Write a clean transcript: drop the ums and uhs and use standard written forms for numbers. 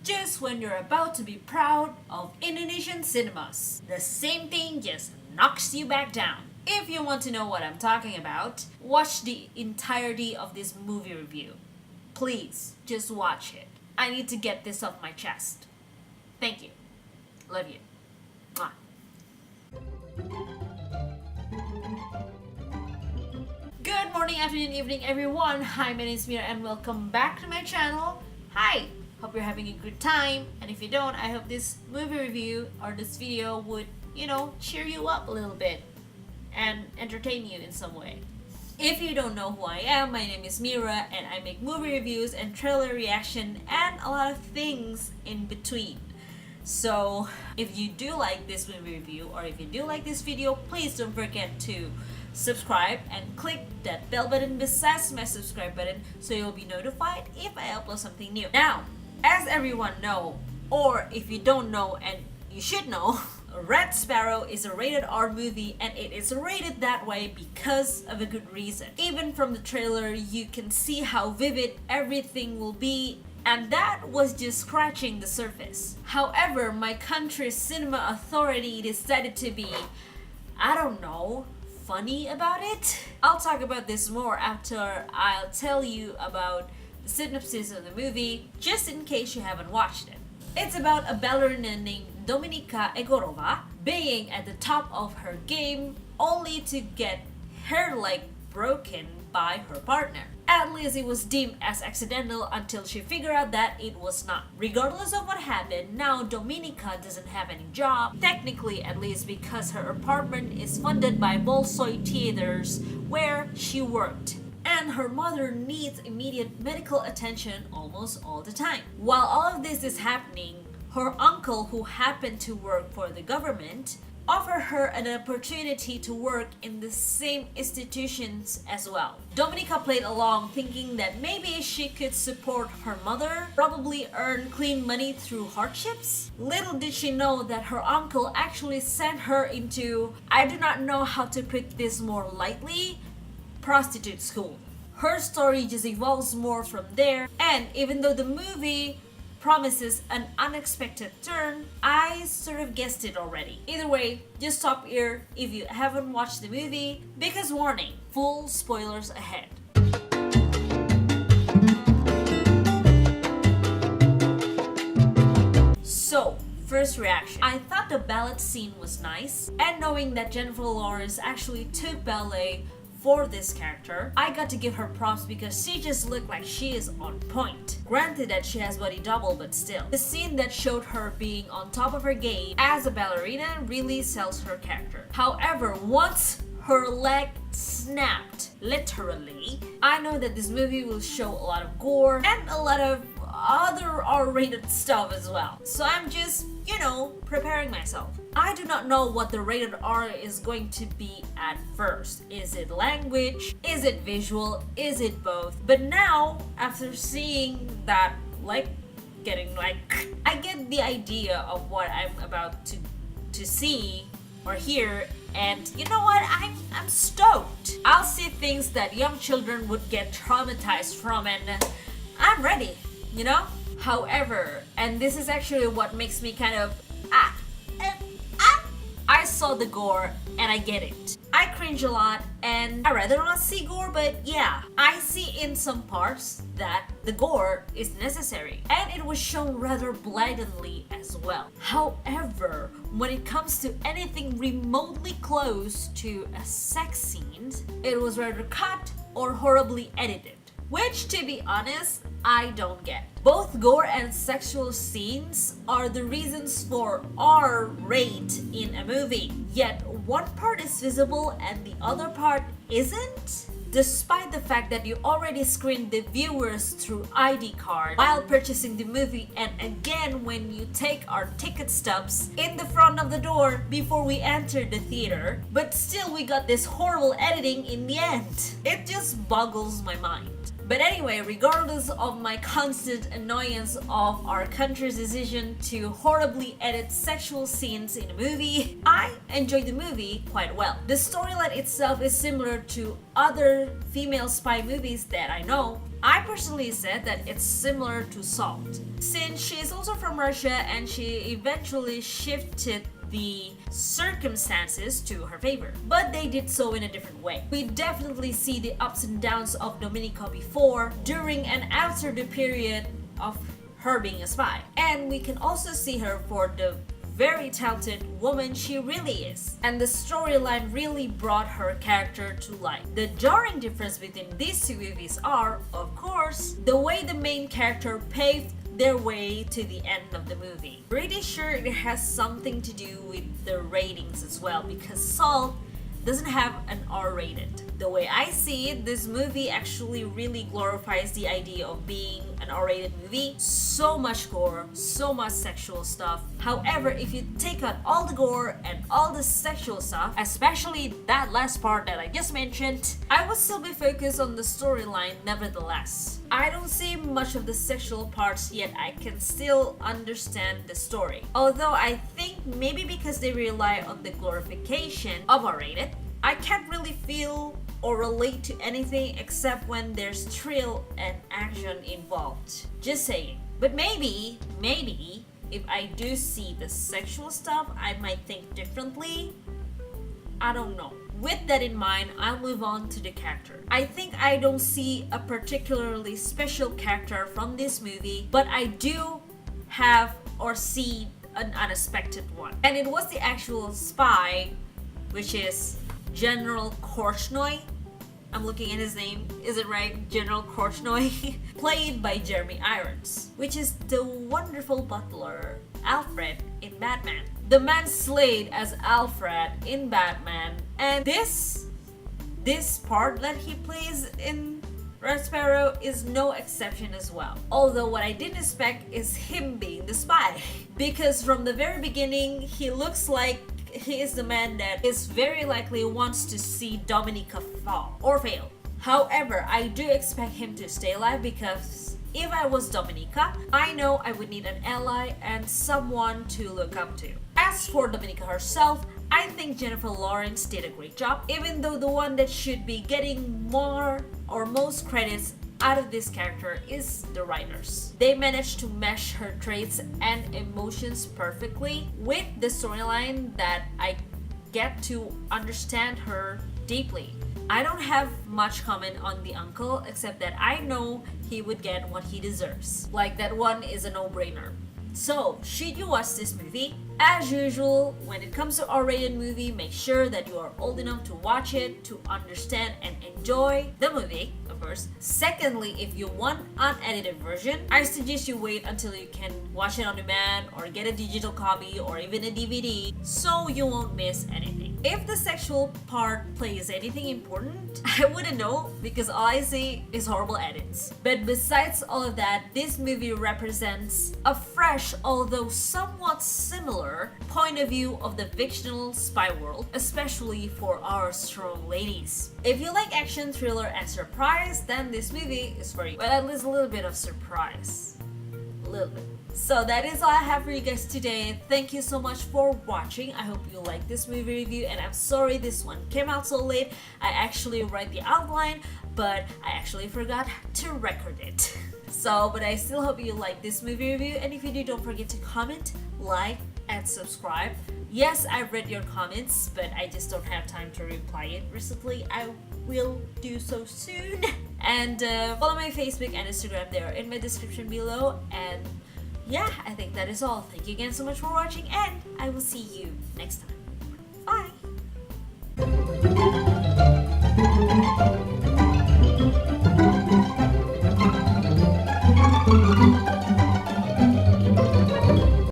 just when you're about to be proud of Indonesian cinemas. The same thing just knocks you back down. If you want to know what I'm talking about, watch the entirety of this movie review. Please, just watch it. I need to get this off my chest. Thank you. Love you. Mwah. Good morning, afternoon, evening, everyone. Hi, my name is Myra and welcome back to my channel. Hi! Hope you're having a good time. And if you don't, I hope this movie review or this video would, cheer you up a little bit and entertain you in some way. If you don't know who I am, my name is Myra and I make movie reviews and trailer reaction and a lot of things in between. So if you do like this movie review or if you do like this video, please don't forget to subscribe and click that bell button besides my subscribe button so you'll be notified if I upload something new. Now, as everyone know, or if you don't know and you should know, Red Sparrow is a rated R movie and it is rated that way because of a good reason. Even from the trailer, you can see how vivid everything will be, and that was just scratching the surface. However, my country's cinema authority decided to be, I don't know, funny about it? I'll talk about this more after I'll tell you about the synopsis of the movie, just in case you haven't watched it. It's about a ballerina named Dominika Egorova being at the top of her game only to get her leg broken by her partner. At least it was deemed as accidental until she figured out that it was not. Regardless of what happened, now Dominika doesn't have any job, technically at least because her apartment is funded by Bolshoi theaters where she worked. And her mother needs immediate medical attention almost all the time. While all of this is happening, her uncle, who happened to work for the government, offered her an opportunity to work in the same institutions as well. Dominika played along thinking that maybe she could support her mother, probably earn clean money through hardships. Little did she know that her uncle actually sent her into, I do not know how to put this more lightly, prostitute school. Her story just evolves more from there, and even though the movie promises an unexpected turn, I sort of guessed it already. Either way, just stop here if you haven't watched the movie, because warning, full spoilers ahead. So, first reaction. I thought the ballet scene was nice, and knowing that Jennifer Lawrence actually took ballet for this character, I got to give her props because she just looked like she is on point. Granted that she has body double, but still. The scene that showed her being on top of her game as a ballerina really sells her character. However, once her leg snapped, literally, I know that this movie will show a lot of gore and a lot of other R-rated stuff as well. So I'm just, preparing myself. I do not know what the rated R is going to be at first. Is it language? Is it visual? Is it both? But now, after seeing that, I get the idea of what I'm about to see or hear, and you know what? I'm stoked. I'll see things that young children would get traumatized from, and I'm ready, However, and this is actually what makes me kind of I saw the gore and I get it. I cringe a lot and I rather not see gore, but yeah, I see in some parts that the gore is necessary and it was shown rather blatantly as well. However, when it comes to anything remotely close to a sex scene, it was rather cut or horribly edited. Which, to be honest, I don't get. Both gore and sexual scenes are the reasons for R rate in a movie, yet one part is visible and the other part isn't? Despite the fact that you already screened the viewers through ID card while purchasing the movie, and again when you take our ticket stubs in the front of the door before we entered the theater, but still we got this horrible editing in the end. It just boggles my mind. But anyway, regardless of my constant annoyance of our country's decision to horribly edit sexual scenes in a movie, I enjoyed the movie quite well. The storyline itself is similar to other female spy movies that I know. I personally said that it's similar to Salt, since she is also from Russia and she eventually shifted the circumstances to her favor. But they did so in a different way. We definitely see the ups and downs of Dominika before, during, and after the period of her being a spy. And we can also see her for the very talented woman she really is. And the storyline really brought her character to life. The jarring difference between these two movies are, of course, the way the main character paved their way to the end of the movie. Pretty sure it has something to do with the ratings as well, because Salt doesn't have an R rated. The way I see it, this movie actually really glorifies the idea of being an R-rated movie. So much gore, so much sexual stuff. However, if you take out all the gore and all the sexual stuff, especially that last part that I just mentioned, I would still be focused on the storyline nevertheless. I don't see much of the sexual parts, yet I can still understand the story. Although I think maybe because they rely on the glorification of R-rated, I can't really feel or relate to anything except when there's thrill and action involved. Just saying. But maybe, if I do see the sexual stuff, I might think differently. I don't know. With that in mind, I'll move on to the character. I think I don't see a particularly special character from this movie, but I do have or see an unexpected one. And it was the actual spy, which is General Korchnoi. I'm looking at his name. Is it right? General Korchnoi. Played by Jeremy Irons, which is the wonderful butler Alfred in Batman. The man slayed as Alfred in Batman, and this part that he plays in Red Sparrow is no exception as well. Although what I didn't expect is him being the spy, because from the very beginning he looks like he is the man that is very likely wants to see Dominika fall or fail. However, I do expect him to stay alive, because if I was Dominika, I know I would need an ally and someone to look up to. As for Dominika herself, I think Jennifer Lawrence did a great job, even though the one that should be getting more or most credits out of this character is the writers. They managed to mesh her traits and emotions perfectly with the storyline that I get to understand her deeply. I don't have much comment on the uncle, except that I know he would get what he deserves. Like, that one is a no-brainer. So, should you watch this movie? As usual, when it comes to R-rated movie, make sure that you are old enough to watch it, to understand and enjoy the movie, of course. Secondly, if you want unedited version, I suggest you wait until you can watch it on demand or get a digital copy or even a DVD, so you won't miss anything. If the sexual part plays anything important, I wouldn't know, because all I see is horrible edits. But besides all of that, this movie represents a fresh, although somewhat similar, point of view of the fictional spy world, especially for our strong ladies. If you like action, thriller, and surprise, then this movie is for you. Well, at least a little bit of surprise. A little bit. So that is all I have for you guys today. Thank you so much for watching. I hope you like this movie review, and I'm sorry this one came out so late. I actually write the outline, but I actually forgot to record it. But I still hope you like this movie review, and if you do, don't forget to comment, like, and subscribe. Yes, I've read your comments, but I just don't have time to reply it recently. I will do so soon. And follow my Facebook and Instagram, they are in my description below. And yeah, I think that is all. Thank you again so much for watching, and I will see you next time.